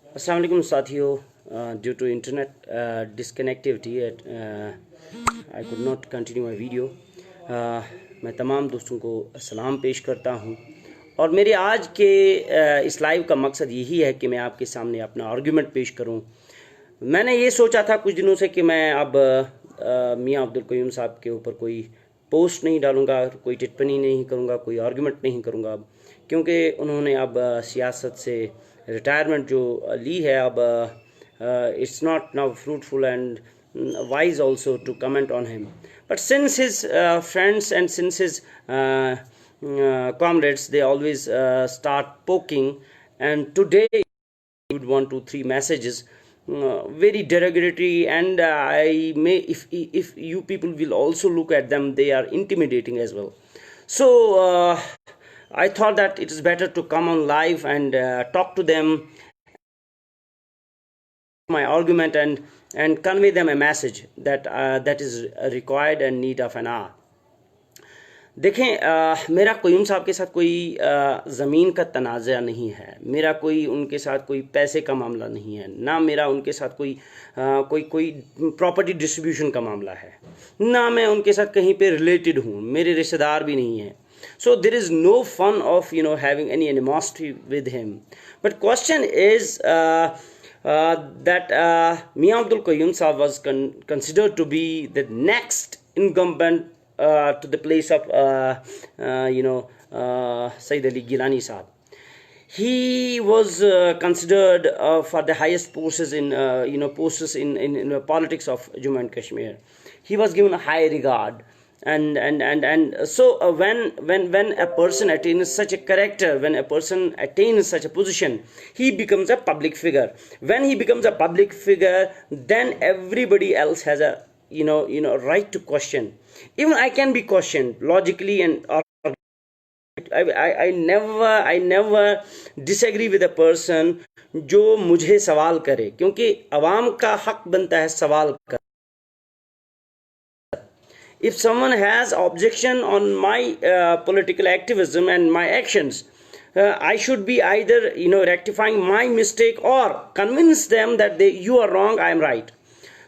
अस्सलाम वालेकुम साथियों, due to internet disconnectivity I could not continue my video. मैं तमाम दोस्तों को सलाम पेश करता हूँ और मेरे आज के इस लाइव का मकसद यही है कि मैं आपके सामने अपना आर्गुमेंट पेश करूँ। मैंने ये सोचा था कुछ दिनों से कि मैं अब मियाँ अब्दुल क़य्यूम साहब के ऊपर कोई पोस्ट नहीं डालूँगा, कोई टिप्पणी नहीं करूँगा, कोई आर्गुमेंट नहीं करूँगा अब, क्योंकि उन्होंने अब सियासत से रिटायरमेंट जो ली है। अब it's not now fruitful and wise also to comment on him, but since his friends and since his comrades, they always start poking, and today would want to three messages very derogatory, and I may, if you people will also look at them, they are intimidating as well. So I thought that it is better to come on live and talk to them, my argument, and convey them a message that that is required and need of an hour. देखें, मेरा क़य्यूम साहब के साथ कोई ज़मीन का तनाज़ा नहीं है, मेरा कोई उनके साथ कोई पैसे का मामला नहीं है, ना मेरा उनके साथ कोई प्रॉपर्टी डिस्ट्रीब्यूशन का मामला है, ना मैं उनके साथ कहीं पे रिलेटेड हूँ, मेरे रिश्तेदार भी नहीं हैं. So there is no fun of having any animosity with him. But question is that Mian Abdul Qayyum Sahab was considered to be the next incumbent to the place of Sayyid Ali Gilani Sahab. He was considered for the highest posts in posts in politics of Jammu and Kashmir. He was given a high regard, and so when a person attains such a character, when a person attains such a position, he becomes a public figure. When he becomes a public figure, then everybody else has a right to question. Even I can be questioned logically, and I never disagree with a person जो मुझे सवाल करे, क्योंकि अवाम का हक बनता है सवाल का. If someone has objection on my political activism and my actions, I should be either rectifying my mistake or convince them that you are wrong, I am right.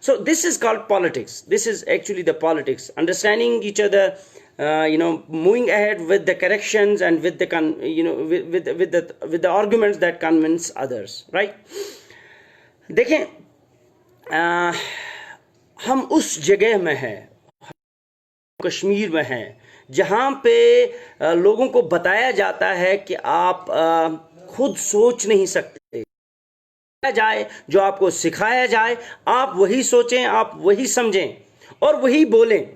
So this is called politics. This is actually the politics, understanding each other, moving ahead with the corrections and with the with the arguments that convince others, right? देखें, हम उस जगह में हैं, कश्मीर में हैं, जहां पे लोगों को बताया जाता है कि आप खुद सोच नहीं सकते, जाए जो आपको सिखाया जाए आप वही सोचें, आप वही समझें और वही बोलें.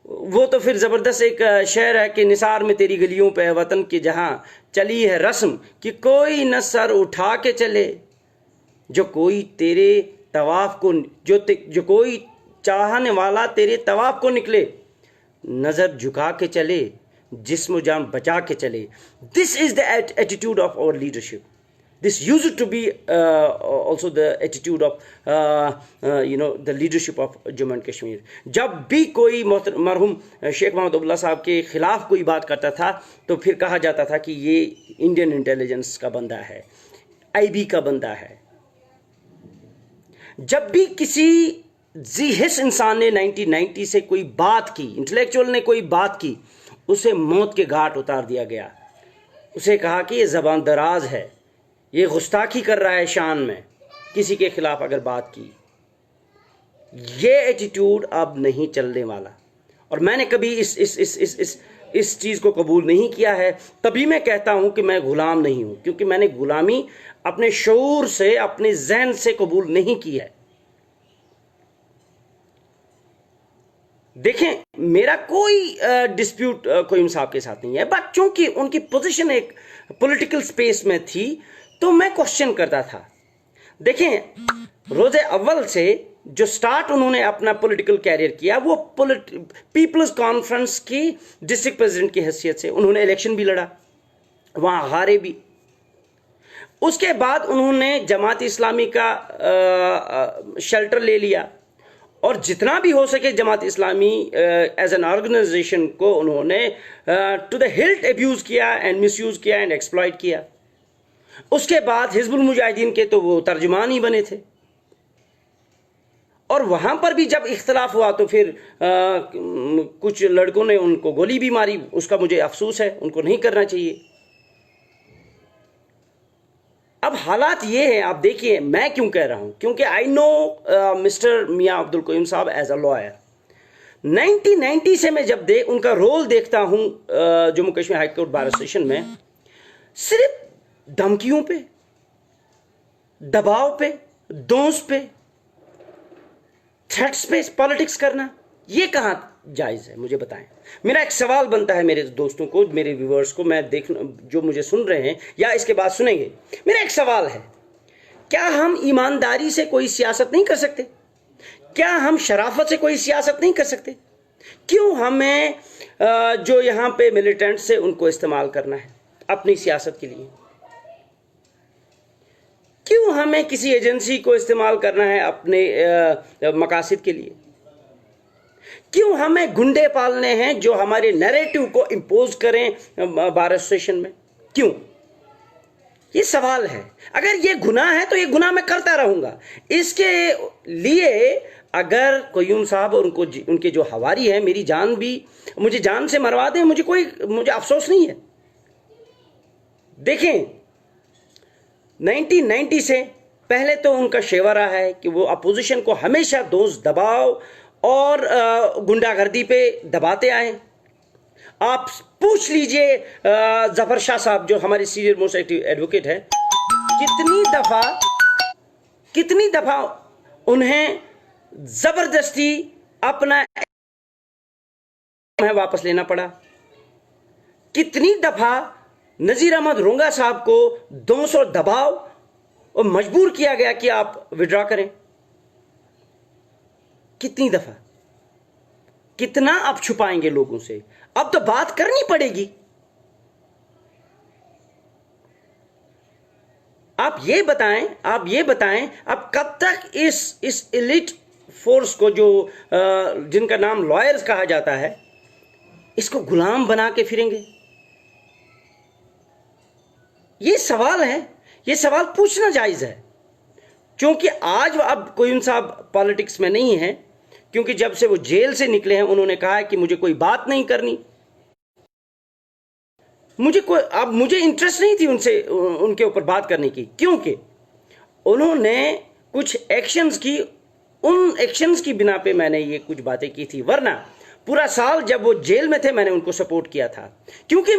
वो तो फिर ज़बरदस्त एक शेर है कि निसार में तेरी गलियों पे वतन की जहां चली है रस्म कि कोई न सर उठा के चले, जो कोई तेरे तवाफ को जो कोई चाहने वाला तेरे तवाफ को निकले, नज़र झुका के चले, जिस्म जान बचा के चले. This is the attitude of our leadership. This used to be also the attitude of the leadership of Jammu and Kashmir. जब भी कोई मरहूम शेख मोहम्मद अब्दुल्ला साहब के खिलाफ कोई बात करता था तो फिर कहा जाता था कि ये इंडियन इंटेलिजेंस का बंदा है, आईबी का बंदा है. जब भी किसी जिहिस इंसान ने 1990 से कोई बात की, इंटेलेक्चुअल ने कोई बात की, उसे मौत के घाट उतार दिया गया. उसे कहा कि ये ज़बान दराज है, ये गुस्ताखी कर रहा है शान में, किसी के खिलाफ अगर बात की. ये एटीट्यूड अब नहीं चलने वाला और मैंने कभी इस चीज़ को कबूल नहीं किया है. तभी मैं कहता हूं कि मैं गुलाम नहीं हूं, क्योंकि मैंने गुलामी अपने शऊर से, अपने जहन से कबूल नहीं की है. देखें, मेरा कोई डिस्प्यूट क़य्यूम साहब के साथ नहीं है, बट चूंकि उनकी पोजीशन एक पॉलिटिकल स्पेस में थी तो मैं क्वेश्चन करता था. देखें, रोज़े अव्वल से जो स्टार्ट उन्होंने अपना पॉलिटिकल कैरियर किया, वो पीपल्स कॉन्फ्रेंस की डिस्ट्रिक्ट प्रेसिडेंट की हैसियत से उन्होंने इलेक्शन भी लड़ा, वहाँ हारे भी. उसके बाद उन्होंने जमात इस्लामी का शेल्टर ले लिया और जितना भी हो सके Jamaat Islami as an organisation को उन्होंने टू द हिल्ट अब्यूज़ किया एंड मिसयूज़ किया एंड एक्सप्लॉइट किया. उसके बाद हिजबुल मुजाहिदीन के तो वो तर्जुमान ही बने थे, और वहां पर भी जब इख्तलाफ हुआ तो फिर कुछ लड़कों ने उनको गोली भी मारी। उसका मुझे अफसोस है, उनको नहीं करना चाहिए। अब हालात ये हैं, आप देखिए मैं क्यों कह रहा हूं, क्योंकि आई नो मिस्टर मियां अब्दुल कयूम साहब एज अ लॉयर। 1990 से मैं जब उनका रोल देखता हूं Jammu Kashmir high court bar association में, सिर्फ धमकियों पे, दबाव पे, दोष पे, थ्रेट्स पे पॉलिटिक्स करना, ये कहां जायज है? मुझे बताएं। मेरा एक सवाल बनता है मेरे दोस्तों को, मेरे व्यूअर्स को, मैं जो मुझे सुन रहे हैं या इसके बाद सुनेंगे, मेरा एक सवाल है, क्या हम ईमानदारी से कोई सियासत नहीं कर सकते? क्या हम शराफत से कोई सियासत नहीं कर सकते? क्यों हमें जो यहां पे मिलिटेंट्स से उनको इस्तेमाल करना है अपनी सियासत के लिए? क्यों हमें किसी एजेंसी को इस्तेमाल करना है अपने मकासद के लिए? क्यों हमें गुंडे पालने हैं जो हमारे नैरेटिव को इंपोज करें बार एसोसिएशन में? क्यों? ये सवाल है। अगर ये गुनाह है तो ये गुनाह मैं करता रहूंगा। इसके लिए अगर कयूम साहब और उनके जो हवारी है, मेरी जान भी, मुझे जान से मरवा दें, मुझे अफसोस नहीं है। देखें, 1990 से पहले तो उनका शेवरा है कि वो अपोजिशन को हमेशा दोष, दबाव और गुंडागर्दी पे दबाते आए। आप पूछ लीजिए जफर शाह साहब जो हमारे सीनियर मोस्ट एडवोकेट है, कितनी दफा उन्हें जबरदस्ती अपना वापस लेना पड़ा। कितनी दफा नजीर अहमद रोंगा साहब को दोष और दबाव और मजबूर किया गया कि आप विड्रॉ करें। कितनी दफा, कितना अब छुपाएंगे लोगों से? अब तो बात करनी पड़ेगी। आप ये बताएं अब कब तक इस एलिट फोर्स को, जो जिनका नाम लॉयर्स कहा जाता है, इसको गुलाम बना के फिरेंगे? ये सवाल है, ये सवाल पूछना जायज है। क्योंकि आज अब कयूम साहब पॉलिटिक्स में नहीं है, क्योंकि जब से वो जेल से निकले हैं उन्होंने कहा है कि मुझे कोई बात नहीं करनी, मुझे इंटरेस्ट नहीं थी उनके ऊपर बात करने की, क्योंकि उन्होंने कुछ एक्शंस की, उन एक्शंस की बिना पे मैंने ये कुछ बातें की थी। वरना पूरा साल जब वो जेल में थे मैंने उनको सपोर्ट किया था, क्योंकि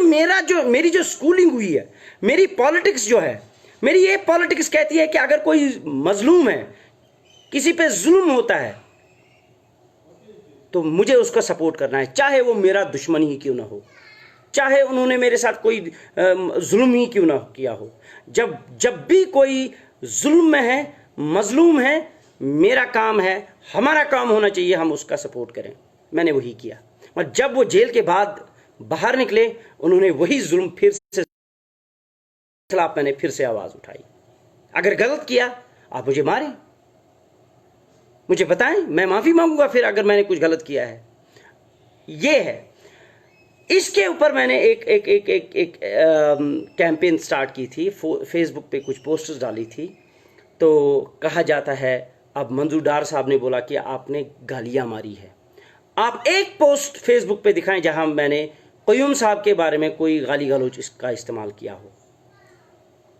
मेरी जो स्कूलिंग हुई है, मेरी पॉलिटिक्स जो है, मेरी ये पॉलिटिक्स कहती है कि अगर कोई मजलूम है, किसी पे जुल्म होता है, तो मुझे उसका सपोर्ट करना है, चाहे वो मेरा दुश्मन ही क्यों ना हो, चाहे उन्होंने मेरे साथ कोई जुल्म ही क्यों ना किया हो। जब भी कोई जुल्म में है, मजलूम है, मेरा काम है, हमारा काम होना चाहिए हम उसका सपोर्ट करें। मैंने वही किया। और जब वो जेल के बाद बाहर निकले, उन्होंने वही जुल्म फिर से खिलाफ मैंने फिर से आवाज उठाई। अगर गलत किया आप मुझे मारें, मुझे बताएं, मैं माफी मांगूंगा फिर अगर मैंने कुछ गलत किया है। ये है। इसके ऊपर मैंने एक कैंपेन स्टार्ट की थी, फेसबुक पे कुछ पोस्टर्स डाली थी। तो कहा जाता है, अब मंजूर डार साहब ने बोला कि आपने गालियां मारी है। आप एक पोस्ट फेसबुक पे दिखाएं जहां मैंने कयूम साहब के बारे में कोई गाली गलौज का इस्तेमाल किया हो।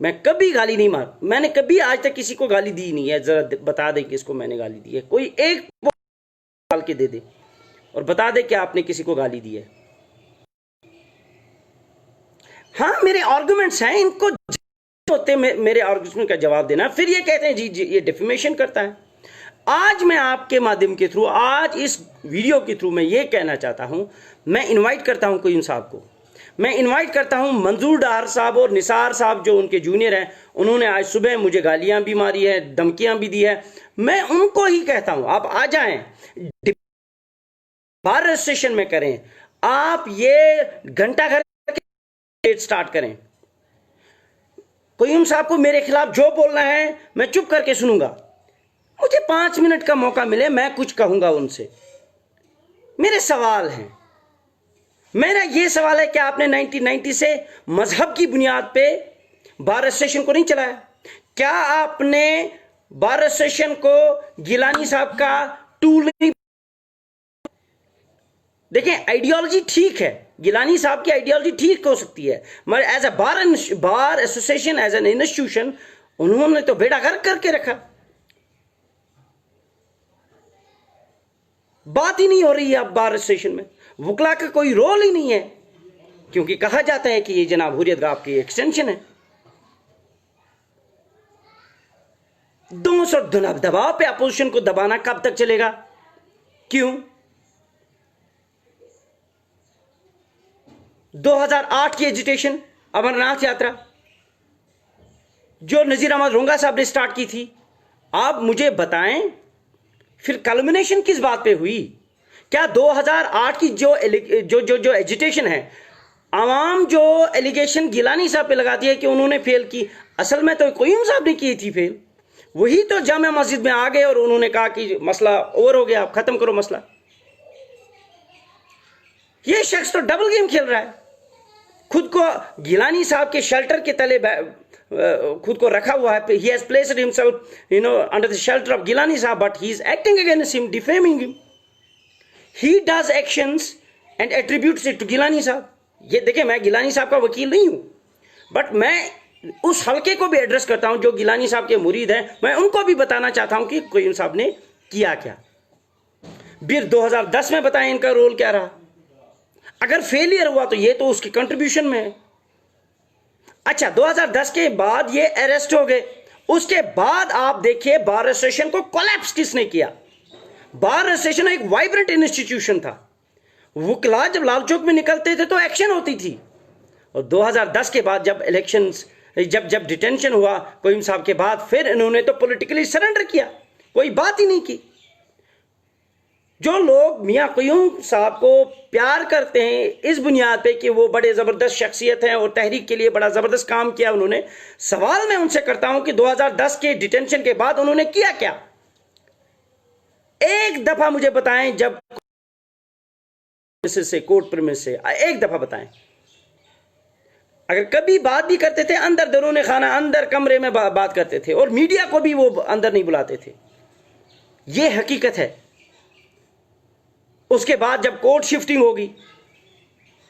मैं कभी गाली नहीं मार, मैंने कभी आज तक किसी को गाली दी नहीं है। जरा बता दे किसको मैंने गाली दी है, कोई एक डाल के दे दे और बता दे कि आपने किसी को गाली दी है। हाँ, मेरे आर्गुमेंट्स हैं, इनको होते मेरे आर्गुमेंट का जवाब देना। फिर ये कहते हैं जी ये डिफेमेशन करता है। आज मैं आपके माध्यम के थ्रू, आज इस वीडियो के थ्रू मैं ये कहना चाहता हूं, मैं इनवाइट करता हूं कयूम साहब को, मैं इनवाइट करता हूं मंजूर डार साहब और निसार साहब जो उनके जूनियर हैं, उन्होंने आज सुबह मुझे गालियां भी मारी है, धमकियां भी दी है। मैं उनको ही कहता हूं आप आ जाएं, बार रजिस्ट्रेशन में करें, आप ये घंटा घर स्टार्ट करें। कयूम साहब को मेरे खिलाफ जो बोलना है मैं चुप करके सुनूंगा। मुझे 5 मिनट का मौका मिले, मैं कुछ कहूंगा उनसे। मेरे सवाल हैं, मेरा यह सवाल है कि आपने 1990 से मजहब की बुनियाद पे बार रजिस्ट्रेशन को नहीं चलाया? क्या आपने बार रजिस्ट्रेशन को गिलानी साहब का टूल नहीं? देखें, आइडियोलॉजी ठीक है, गिलानी साहब की आइडियोलॉजी ठीक हो सकती है, मगर as a bar association, as an institution, उन्होंने तो बेड़ा गर्क करके रखा। बात ही नहीं हो रही है अब बार एसोसिएशन में, वकला का कोई रोल ही नहीं है, क्योंकि कहा जाता है कि ये जनाब हुर्रियत गाह की एक्सटेंशन है। दोनों दबाव पे अपोजिशन को दबाना कब तक चलेगा? क्यों? 2008 की एजिटेशन, अमरनाथ यात्रा, जो नजीर अहमद रोंगा साहब ने स्टार्ट की थी, आप मुझे बताएं फिर कल्मिनेशन किस बात पे हुई? क्या 2008 की जो एजिटेशन है, आवाम जो एलिगेशन गिलानी साहब पे लगाती है कि उन्होंने फेल की, असल में तो क़य्यूम साहब ने की थी फेल। वही तो जामा मस्जिद में आ गए और उन्होंने कहा कि मसला ओवर हो गया, आप खत्म करो मसला। ये शख्स तो डबल गेम खेल रहा है, खुद को गिलानी साहब के शेल्टर के तले खुद को रखा हुआ है। He has placed himself under the shelter of Gilani साहब, but he is acting against him, defaming him. He does actions and attributes it to Gilani साहब। ये देखिए, मैं गिलानी साहब का वकील नहीं हूं, बट मैं उस हल्के को भी एड्रेस करता हूं जो गिलानी साहब के मुरीद हैं। मैं उनको भी बताना चाहता हूं कि क़य्यूम साहब ने किया क्या। फिर 2010 में बताएं इनका रोल क्या रहा। अगर फेलियर हुआ तो ये तो उसकी कंट्रीब्यूशन में है। अच्छा, 2010 के बाद ये अरेस्ट हो गए, उसके बाद आप देखिए बार एसोसिएशन को कोलैप्स किसने किया? बार एसोसिएशन एक वाइब्रेंट इंस्टीट्यूशन था, वकला जब लाल चौक में निकलते थे तो एक्शन होती थी। और 2010 के बाद जब इलेक्शंस, जब डिटेंशन हुआ क़य्यूम साहब के बाद, फिर इन्होंने तो पॉलिटिकली सरेंडर किया, कोई बात ही नहीं की। जो लोग मियां क़य्यूम साहब को प्यार करते हैं इस बुनियाद पे कि वो बड़े ज़बरदस्त शख्सियत हैं और तहरीक के लिए बड़ा ज़बरदस्त काम किया उन्होंने, सवाल मैं उनसे करता हूं कि 2010 के डिटेंशन के बाद उन्होंने किया क्या? एक दफा मुझे बताएं, जब से कोर्ट प्रीमिस से एक दफा बताएं। अगर कभी बात भी करते थे अंदर दरूने खाना, अंदर कमरे में बात करते थे, और मीडिया को भी वो अंदर नहीं बुलाते थे। ये हकीकत है। उसके बाद जब कोर्ट शिफ्टिंग होगी,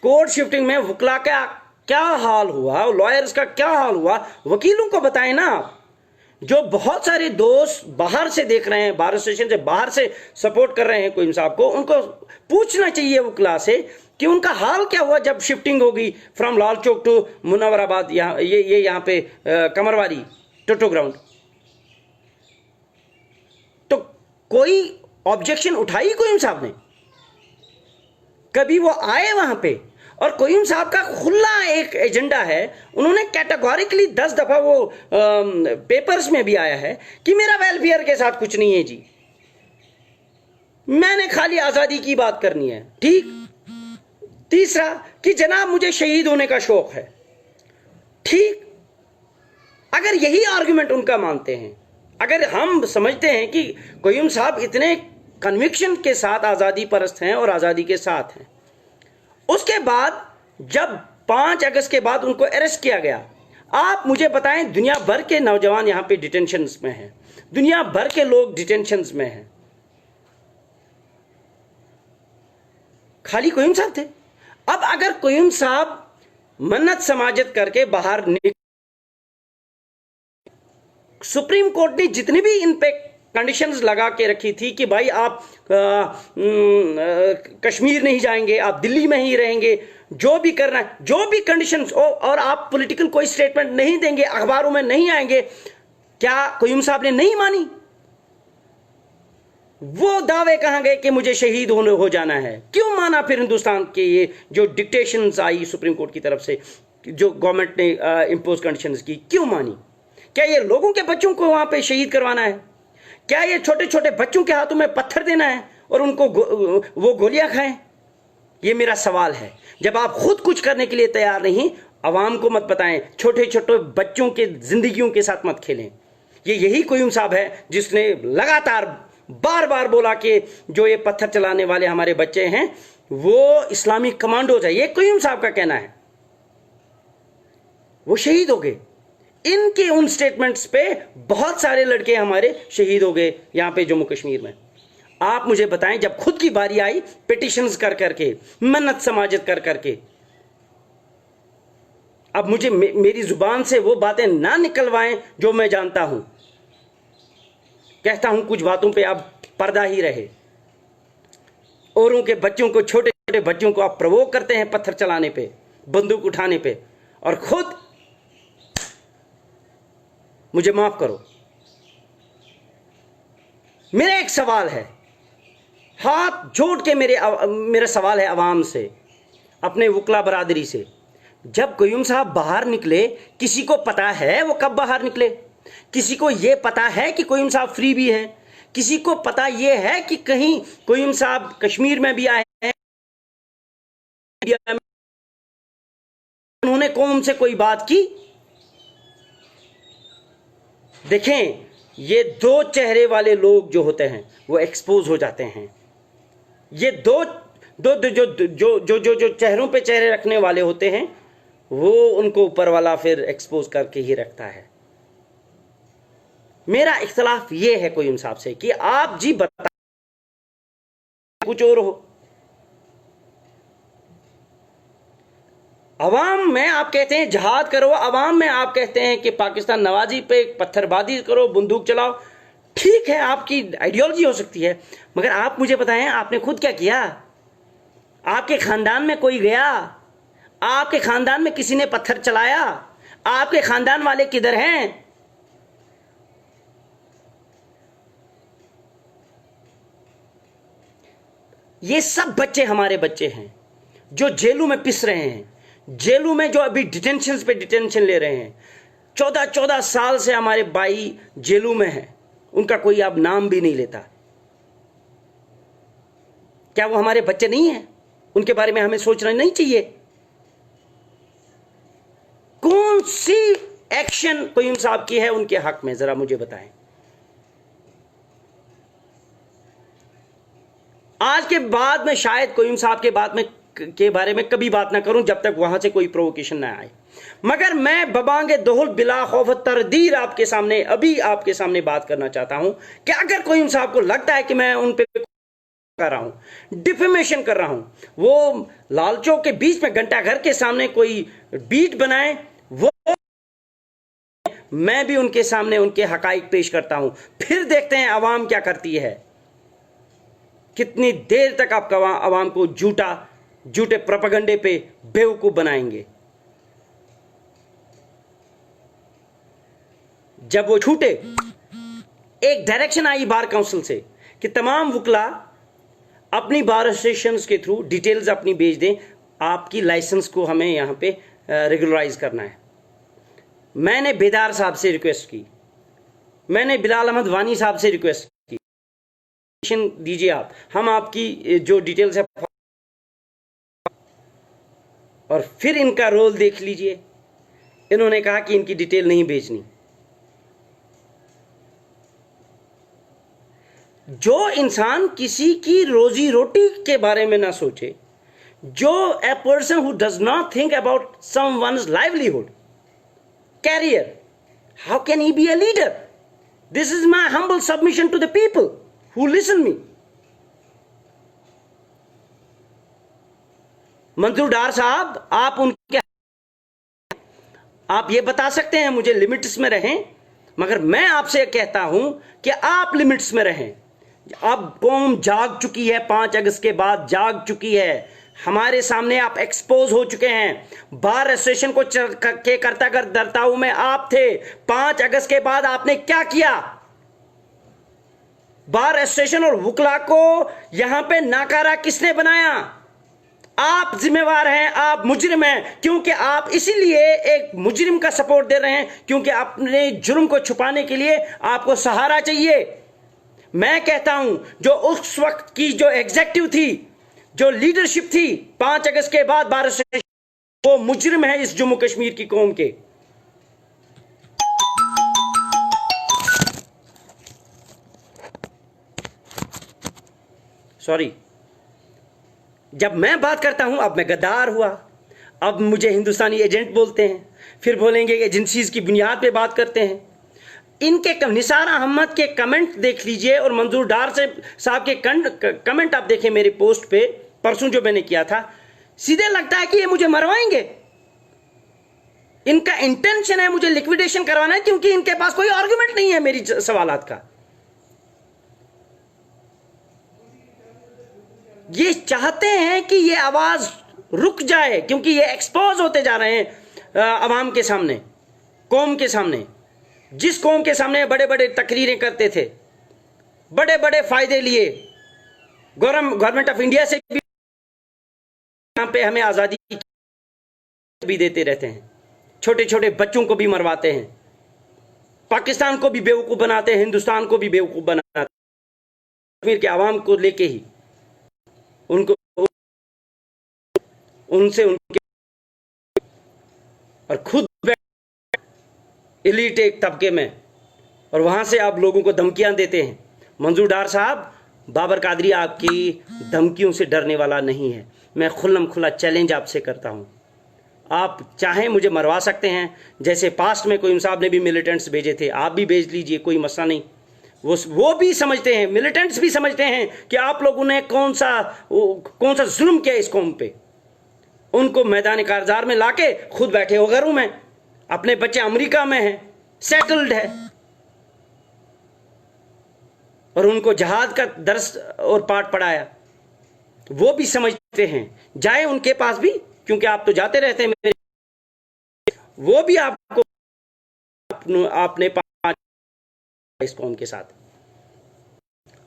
कोर्ट शिफ्टिंग में वकला का क्या हाल हुआ, लॉयर्स का क्या हाल हुआ, वकीलों को बताएं ना आप। जो बहुत सारे दोस्त बाहर से देख रहे हैं, बार एसोसिएशन से बाहर से सपोर्ट कर रहे हैं क़य्यूम साहब को, उनको पूछना चाहिए वकला से कि उनका हाल क्या हुआ जब शिफ्टिंग होगी फ्रॉम लाल चौक टू मुनव्वराबाद, ये यहाँ पे कमरवारी टोटो ग्राउंड। तो कोई ऑब्जेक्शन उठाई क़य्यूम साहब ने? कभी वो आए वहां पे? और क़य्यूम साहब का खुला एक एजेंडा है, उन्होंने कैटेगोरिकली 10 दफा वो पेपर्स में भी आया है कि मेरा वेलफेयर के साथ कुछ नहीं है जी, मैंने खाली आज़ादी की बात करनी है। ठीक। तीसरा कि जनाब मुझे शहीद होने का शौक है। ठीक। अगर यही आर्गुमेंट उनका मानते हैं, अगर हम समझते हैं कि क़य्यूम साहब इतने कन्विक्शन के साथ आज़ादी परस्त हैं और आज़ादी के साथ हैं, उसके बाद जब 5 अगस्त के बाद उनको अरेस्ट किया गया, आप मुझे बताएं, दुनिया भर के नौजवान यहां पे डिटेंशंस में हैं, दुनिया भर के लोग डिटेंशंस में हैं, खाली क़य्यूम साहब थे। अब अगर क़य्यूम साहब मन्नत समाजत करके बाहर निकल, सुप्रीम कोर्ट ने जितनी भी इन पे कंडीशंस लगा के रखी थी कि भाई आप कश्मीर नहीं जाएंगे, आप दिल्ली में ही रहेंगे, जो भी करना है, जो भी कंडीशंस, और आप पॉलिटिकल कोई स्टेटमेंट नहीं देंगे, अखबारों में नहीं आएंगे, क्या क़य्यूम साहब ने नहीं मानी? वो दावे कहां गए कि मुझे शहीद हो जाना है? क्यों माना फिर हिंदुस्तान के ये जो डिक्टेशंस आई सुप्रीम कोर्ट की तरफ से, जो गवर्नमेंट ने इंपोज कंडीशंस की, क्यों मानी? क्या ये लोगों के बच्चों को वहां पे शहीद करवाना है? क्या ये छोटे छोटे बच्चों के हाथों में पत्थर देना है और उनको वो गोलियां खाएं? ये मेरा सवाल है। जब आप खुद कुछ करने के लिए तैयार नहीं, अवाम को मत बताएं, छोटे छोटे बच्चों के जिंदगियों के साथ मत खेलें। यही क़य्यूम साहब है जिसने लगातार बार बार बोला कि जो ये पत्थर चलाने वाले हमारे बच्चे हैं वो इस्लामिक कमांडोज है। ये क़य्यूम साहब का कहना है। वो शहीद हो गए। इनके उन स्टेटमेंट्स पे बहुत सारे लड़के हमारे शहीद हो गए यहां पे जम्मू कश्मीर में। आप मुझे बताएं, जब खुद की बारी आई पिटिशंस कर करके, मन्नत समाजत कर करके, अब मुझे मेरी जुबान से वो बातें ना निकलवाएं जो मैं जानता हूं। कहता हूं कुछ बातों पे अब पर्दा ही रहे। औरों के बच्चों को, छोटे छोटे बच्चों को आप प्रवोक करते हैं पत्थर चलाने पे, बंदूक उठाने पे, और खुद, मुझे माफ करो, मेरा एक सवाल है, हाथ जोड़ के मेरा सवाल है अवाम से, अपने वकला बरादरी से। जब कयूम साहब बाहर निकले, किसी को पता है वो कब बाहर निकले? किसी को यह पता है कि कयूम साहब फ्री भी है? किसी को पता यह है कि कहीं कयूम साहब कश्मीर में भी आए हैं, उन्होंने कौम से कोई बात की? देखें, ये दो चेहरे वाले लोग जो होते हैं वो एक्सपोज हो जाते हैं। ये दो दो जो जो जो जो जो जो चेहरों पे चेहरे रखने वाले होते हैं, वो उनको ऊपर वाला फिर एक्सपोज करके ही रखता है। मेरा इख्तलाफ ये है कयूम साहब से कि आप जी बता कुछ और हो। अवाम में आप कहते हैं जहाद करो, अवाम में आप कहते हैं कि पाकिस्तान नवाजी पे पत्थरबाजी करो, बंदूक चलाओ। ठीक है, आपकी आइडियोलॉजी हो सकती है, मगर आप मुझे बताएं आपने खुद क्या किया? आपके खानदान में कोई गया? आपके खानदान में किसी ने पत्थर चलाया? आपके खानदान वाले किधर हैं? ये सब बच्चे हमारे बच्चे हैं जो जेलों में पिस रहे हैं, जेलों में जो अभी डिटेंशन पे डिटेंशन ले रहे हैं। 14-14 साल से हमारे भाई जेलों में हैं, उनका कोई अब नाम भी नहीं लेता। क्या वो हमारे बच्चे नहीं हैं? उनके बारे में हमें सोचना नहीं चाहिए? कौन सी एक्शन कयूम साहब की है उनके हक में, जरा मुझे बताएं। आज के बाद में शायद कयूम साहब के बारे में कभी बात ना करूं जब तक वहां से कोई प्रोवोकेशन ना आए, मगर मैं बबांगे दोहल बिला खौफ तरदीर आपके सामने अभी आपके सामने बात करना चाहता हूं कि अगर कयूम साहब को लगता है कि मैं उन पे कर रहा हूं, डिफेमेशन कर रहा हूं, वो लाल चौक के बीच में घंटा घर के सामने कोई बीट बनाए, वो मैं भी उनके सामने उनके हकाइक पेश करता हूं, फिर देखते हैं अवाम क्या करती है। कितनी देर तक आप अवाम को झूठे प्रोपेगेंडे पे बेवकूफ बनाएंगे? जब वो छूटे, एक डायरेक्शन आई बार काउंसिल से कि तमाम वकला अपनी बार एसोसिएशन के थ्रू डिटेल्स अपनी भेज दें, आपकी लाइसेंस को हमें यहां पे रेगुलराइज करना है। मैंने बेदार साहब से रिक्वेस्ट की, मैंने बिलाल अहमद वानी साहब से रिक्वेस्ट की, दीजिए आप, हम आपकी जो डिटेल्स है, और फिर इनका रोल देख लीजिए। इन्होंने कहा कि इनकी डिटेल नहीं भेजनी। जो इंसान किसी की रोजी रोटी के बारे में ना सोचे, जो a person who does not think about someone's livelihood, career, how can he be a leader? This is my humble submission to the people who listen me. Manzoor Dar साहब, आप ये बता सकते हैं मुझे लिमिट्स में रहें, मगर मैं आपसे कहता हूं कि आप लिमिट्स में रहें। अब कौम जाग चुकी है, 5 अगस्त के बाद जाग चुकी है। हमारे सामने आप एक्सपोज हो चुके हैं। बार एसोसिएशन को के कर्ताओं में आप थे। 5 अगस्त के बाद आपने क्या किया? बार एसोसिएशन और वकला को यहां पे नाकारा किसने बनाया? आप जिम्मेवार हैं, आप मुजरिम हैं, क्योंकि आप इसीलिए एक मुजरिम का सपोर्ट दे रहे हैं, क्योंकि अपने जुर्म को छुपाने के लिए आपको सहारा चाहिए। मैं कहता हूं, जो उस वक्त की जो एग्जेक्टिव थी, जो लीडरशिप थी 5 अगस्त के बाद 12 से, वो मुजरिम है इस जम्मू कश्मीर की कौम के। सॉरी, जब मैं बात करता हूं, अब मैं गद्दार हुआ, अब मुझे हिंदुस्तानी एजेंट बोलते हैं, फिर बोलेंगे एजेंसीज की बुनियाद पे बात करते हैं। इनके निसार अहमद के कमेंट देख लीजिए और मंजूर डार से साहब के कमेंट आप देखें मेरे पोस्ट पे परसों जो मैंने किया था, सीधे लगता है कि ये मुझे मरवाएंगे। इनका इंटेंशन है मुझे लिक्विडेशन करवाना है, क्योंकि इनके पास कोई आर्गुमेंट नहीं है मेरी सवालात का। ये चाहते हैं कि ये आवाज रुक जाए, क्योंकि ये एक्सपोज होते जा रहे हैं अवाम के सामने, कौम के सामने। जिस कौम के सामने बड़े बड़े तकरीरें करते थे, बड़े बड़े फायदे लिए, गवर्नमेंट ऑफ इंडिया से भी यहां पे हमें आजादी भी देते रहते हैं, छोटे छोटे बच्चों को भी मरवाते हैं, पाकिस्तान को भी बेवकूफ बनाते हैं, हिंदुस्तान को भी बेवकूफ बनाते हैं, कश्मीर के आवाम को लेके ही उनको उनसे उनके और खुद एलीट एक तबके में, और वहां से आप लोगों को धमकियां देते हैं। मंजूर डार साहब, बाबर कादरी आपकी धमकियों से डरने वाला नहीं है। मैं खुल्लम खुला चैलेंज आपसे करता हूं, आप चाहें मुझे मरवा सकते हैं, जैसे पास्ट में कोई साहब ने भी मिलिटेंट्स भेजे थे, आप भी भेज लीजिए, कोई मसला नहीं। वो भी समझते हैं, मिलिटेंट्स भी समझते हैं कि आप लोगों ने कौन सा जुल्म किया इस कौम पे। उनको मैदान कारजार में लाके खुद बैठे हो घरों में, अपने बच्चे अमेरिका में हैं, सेटल्ड है, और उनको जहाद का दर्स और पाठ पढ़ाया। वो भी समझते हैं, जाए उनके पास भी, क्योंकि आप तो जाते रहते हैं मेरे, वो भी आपको आपने इस कौम के साथ,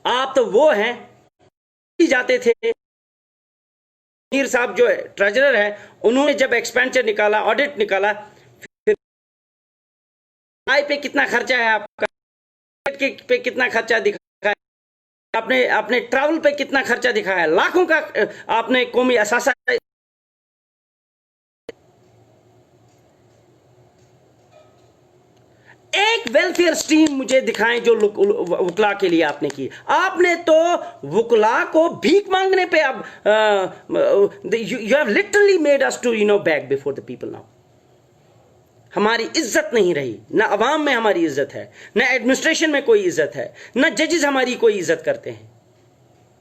आप तो वो हैं जाते थे। मीर साहब जो है ट्रेजरर है, उन्होंने जब एक्सपेंडिचर निकाला, ऑडिट निकाला, फिर पे कितना खर्चा है आपका, पे कितना खर्चा दिखाया आपने, अपने ट्रैवल पे कितना खर्चा दिखाया, लाखों का आपने कौमी असासा। एक वेलफेयर स्कीम मुझे दिखाएं जो वुकला के लिए आपने की। आपने तो वुकला को भीख मांगने पे अब you have literally made us to back before the people now. हमारी इज्जत नहीं रही, ना अवाम में हमारी इज्जत है, ना एडमिनिस्ट्रेशन में कोई इज्जत है, ना जजेस हमारी कोई इज्जत करते हैं।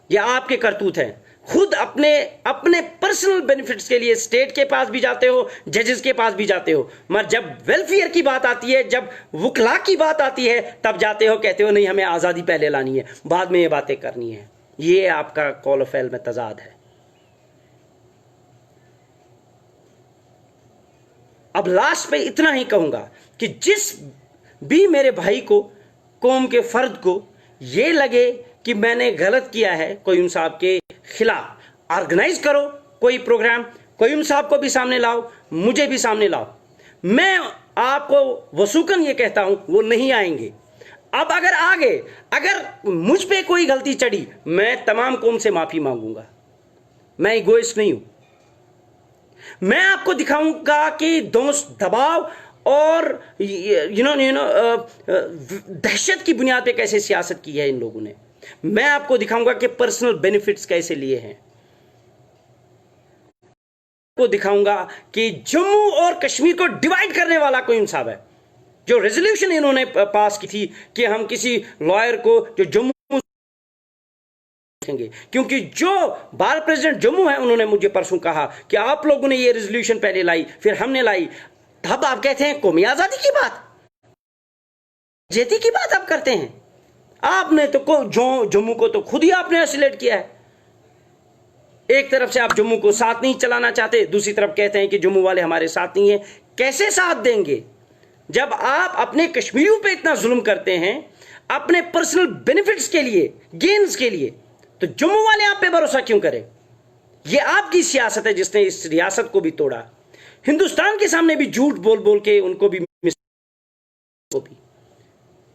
यह आपके करतूत हैं। खुद अपने अपने पर्सनल बेनिफिट्स के लिए स्टेट के पास भी जाते हो, जजेस के पास भी जाते हो, मगर जब वेलफेयर की बात आती है, जब वुकला की बात आती है, तब जाते हो, कहते हो नहीं हमें आजादी पहले लानी है, बाद में ये बातें करनी है। ये आपका कॉल ऑफ फेल में तजाद है। अब लास्ट पे इतना ही कहूंगा कि जिस भी मेरे भाई को, कौम के फर्द को ये लगे कि मैंने गलत किया है कोयूम साहब के खिलाफ, ऑर्गेनाइज करो कोई प्रोग्राम, कोयूम साहब को भी सामने लाओ, मुझे भी सामने लाओ। मैं आपको वसूकन ये कहता हूं, वो नहीं आएंगे। अब अगर आगे, अगर मुझ पे कोई गलती चढ़ी, मैं तमाम कौम से माफी मांगूंगा। मैं इगोइस्ट नहीं हूं। मैं आपको दिखाऊंगा कि दोस्त दबाव और दहशत की बुनियाद पे कैसे सियासत की है इन लोगों ने। मैं आपको दिखाऊंगा कि पर्सनल बेनिफिट्स कैसे लिए हैं। को दिखाऊंगा कि जम्मू और कश्मीर को डिवाइड करने वाला कोई साहब है। जो रेजोल्यूशन इन्होंने पास की थी कि हम किसी लॉयर को जो जम्मू, क्योंकि जो बार प्रेसिडेंट जम्मू है, उन्होंने मुझे परसों कहा कि आप लोगों ने ये रेजोल्यूशन पहले लाई, फिर हमने लाई। तब आप कहते हैं कौमी आजादी की बात, जेती की बात आप करते हैं। आपने तो जम्मू को तो खुद ही आपने आइसोलेट किया है। एक तरफ से आप जम्मू को साथ नहीं चलाना चाहते, दूसरी तरफ कहते हैं कि जम्मू वाले हमारे साथ नहीं है। कैसे साथ देंगे जब आप अपने कश्मीरियों पे इतना जुल्म करते हैं, अपने पर्सनल बेनिफिट्स के लिए, गेन्स के लिए? तो जम्मू वाले आप पे भरोसा क्यों करें? यह आपकी सियासत है जिसने इस रियासत को भी तोड़ा। हिंदुस्तान के सामने भी झूठ बोल बोल के उनको भी,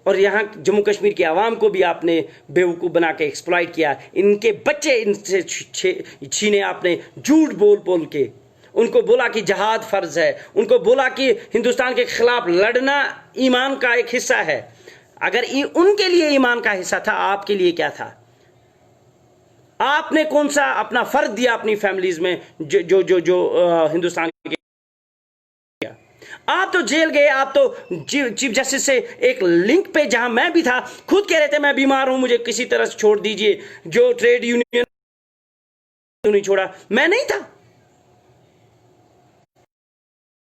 और यहां जम्मू कश्मीर के आवाम को भी आपने बेवकूफ बना के एक्सप्लॉइट किया। इनके बच्चे इनसे छीने आपने, झूठ बोल बोल के। उनको बोला कि जहाद फर्ज है, उनको बोला कि हिंदुस्तान के खिलाफ लड़ना ईमान का एक हिस्सा है। अगर उनके लिए ईमान का हिस्सा था, आपके लिए क्या था? आपने कौन सा अपना फर्ज दिया अपनी फैमिलीज में जो जो जो, जो हिंदुस्तान के आप तो जेल गए, आप तो चीफ जस्टिस से एक लिंक पे, जहां मैं भी था, खुद कह रहे थे मैं बीमार हूं, मुझे किसी तरह से छोड़ दीजिए। जो ट्रेड यूनियन नहीं छोड़ा, मैं नहीं था।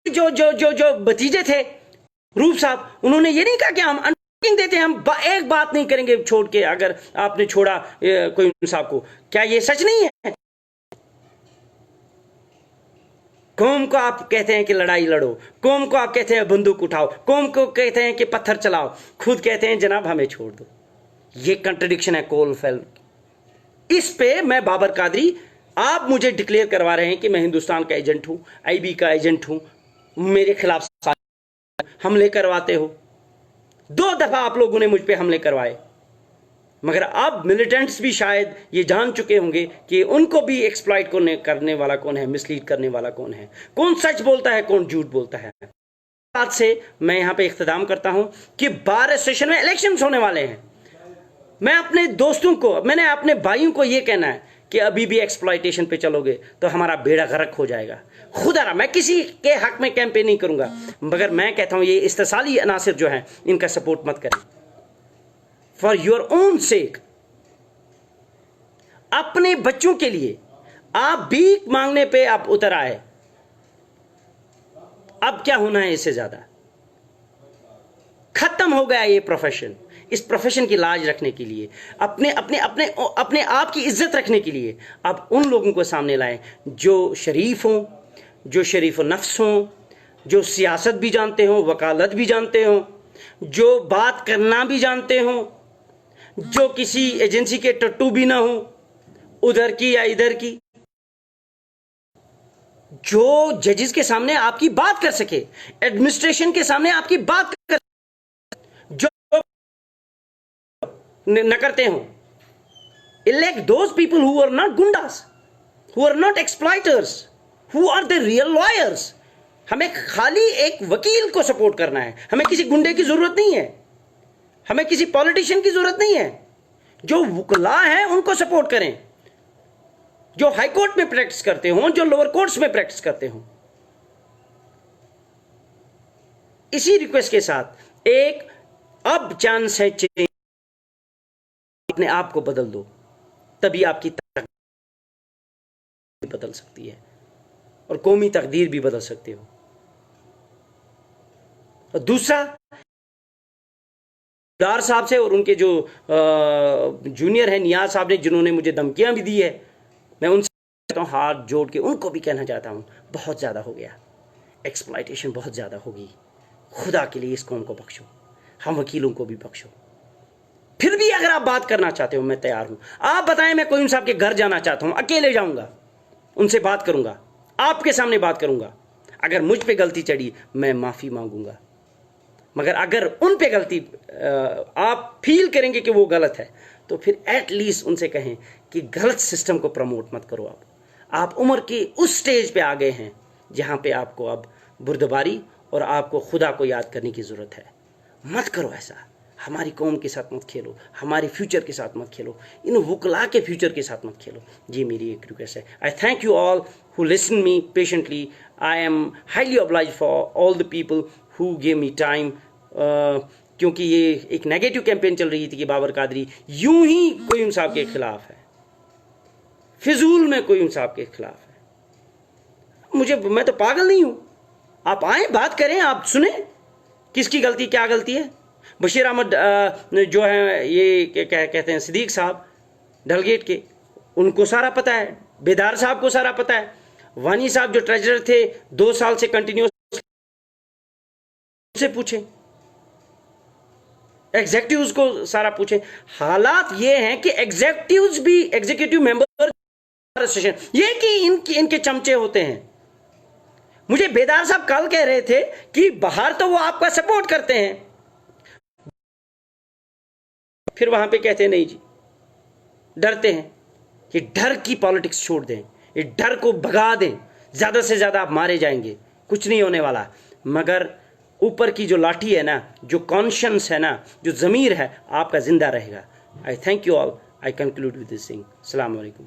जो जो जो जो भतीजे थे रूप साहब, उन्होंने ये नहीं कहा कि हम देते हैं, हम एक बात नहीं करेंगे छोड़ के, अगर आपने छोड़ा कोई साहब को। क्या ये सच नहीं है? कौम को आप कहते हैं कि लड़ाई लड़ो, कौम को आप कहते हैं बंदूक उठाओ, कौम को कहते हैं कि पत्थर चलाओ, खुद कहते हैं जनाब हमें छोड़ दो। ये कंट्रडिक्शन है कोलफेल। इस पे मैं बाबर कादरी, आप मुझे डिक्लेयर करवा रहे हैं कि मैं हिंदुस्तान का एजेंट हूं, आईबी का एजेंट हूं, मेरे खिलाफ हमले करवाते हो। 2 दफा आप लोगों ने मुझ पे हमले करवाए, मगर अब मिलिटेंट्स भी शायद ये जान चुके होंगे कि उनको भी एक्सप्लॉइट करने वाला कौन है, मिसलीड करने वाला कौन है, कौन सच बोलता है, कौन झूठ बोलता है। बात से मैं यहां पे इख्तिताम करता हूं कि 12 सेशन में इलेक्शंस होने वाले हैं। मैं अपने दोस्तों को, मैंने अपने भाइयों को यह कहना है कि अभी भी एक्सप्लॉइटेशन पे चलोगे तो हमारा बेड़ा गर्क हो जाएगा। खुदा मैं किसी के हक में कैंपेन नहीं करूंगा, मगर मैं कहता हूं ये इस्तेसाली अनासिर जो हैं इनका सपोर्ट मत करें। फॉर योर ओन सेक, अपने बच्चों के लिए आप भीख मांगने पे आप उतर आए। अब क्या होना है इससे ज्यादा? खत्म हो गया ये प्रोफेशन। इस प्रोफेशन की लाज रखने के लिए, अपने अपने अपने अपने आप की इज्जत रखने के लिए आप उन लोगों को सामने लाएं जो शरीफ हों, जो शरीफ नफ्स हों, जो सियासत भी जानते हों, वकालत भी जानते हों, जो बात करना भी जानते हों, जो किसी एजेंसी के टट्टू भी ना हो, उधर की या इधर की, जो जजेस के सामने आपकी बात कर सके, एडमिनिस्ट्रेशन के सामने आपकी बात कर, जो न करते हो। Elect those people who are not gundas, who are not exploiters, who are the real lawyers। हमें खाली एक वकील को सपोर्ट करना है, हमें किसी गुंडे की जरूरत नहीं है, हमें किसी पॉलिटिशियन की जरूरत नहीं है। जो वकला हैं उनको सपोर्ट करें, जो हाई कोर्ट में प्रैक्टिस करते हो, जो लोअर कोर्ट्स में प्रैक्टिस करते हो। इसी रिक्वेस्ट के साथ एक अब चांस है, अपने आप को बदल दो, तभी आपकी तकदीर बदल सकती है और कौमी तकदीर भी बदल सकते हो। और दूसरा, दार साहब से और उनके जो जूनियर हैं नियाज साहब ने, जिन्होंने मुझे धमकियां भी दी है, मैं उनसे हाथ जोड़ के उनको भी कहना चाहता हूं, बहुत ज्यादा हो गया, एक्सप्लॉइटेशन बहुत ज्यादा होगी। खुदा के लिए इस कौम को बख्शो, हम वकीलों को भी बख्शो। फिर भी अगर आप बात करना चाहते हो, मैं तैयार हूं। आप बताएं, मैं कोई साहब के घर जाना चाहता हूं, अकेले जाऊंगा, उनसे बात करूंगा, आपके सामने बात करूंगा। अगर मुझ पे गलती चढ़ी, मैं माफी मांगूंगा, मगर अगर उन पे गलती आप फील करेंगे कि वो गलत है, तो फिर एटलीस्ट उनसे कहें कि गलत सिस्टम को प्रमोट मत करो। आप उम्र के उस स्टेज पे आ गए हैं जहां पे आपको अब बुर्दबारी और आपको खुदा को याद करने की जरूरत है। मत करो ऐसा, हमारी कौम के साथ मत खेलो, हमारे फ्यूचर के साथ मत खेलो, इन वकला के फ्यूचर के साथ मत खेलो। ये मेरी एक रिक्वेस्ट है। I thank you all who listen me patiently. I am highly oblige for all the people who give me time, क्योंकि ये एक नेगेटिव कैंपेन चल रही थी कि बाबर कादरी यूं ही कोई साहब के खिलाफ है, फिजूल में कोई साहब के खिलाफ है। मैं तो पागल नहीं हूं। आप आए, बात करें, आप सुने किसकी गलती, क्या गलती है। बशीर अहमद जो है, ये क्या कहते हैं, सिद्दीक साहब डलगेट के, उनको सारा पता है। बेदार साहब को सारा पता है। वानी साहब जो ट्रेजरर थे 2 साल से कंटिन्यूस, से पूछें, एग्जीक्यूटिव्स को सारा पूछें। हालात ये हैं कि एग्जीक्यूटिव्स भी, एग्जीक्यूटिव मेंबर ये कि इनके चमचे होते हैं। मुझे बेदार साहब कल कह रहे थे कि बाहर तो वो आपका सपोर्ट करते हैं, फिर वहां पे कहते हैं नहीं जी, डरते हैं। ये डर की पॉलिटिक्स छोड़ दें, ये डर को भगा दें। ज्यादा से ज्यादा आप मारे जाएंगे, कुछ नहीं होने वाला। मगर ऊपर की जो लाठी है ना, जो कॉन्शियंस है ना, जो जमीर है, आपका जिंदा रहेगा। आई thank you all. I conclude with this thing. अस्सलाम वालेकुम।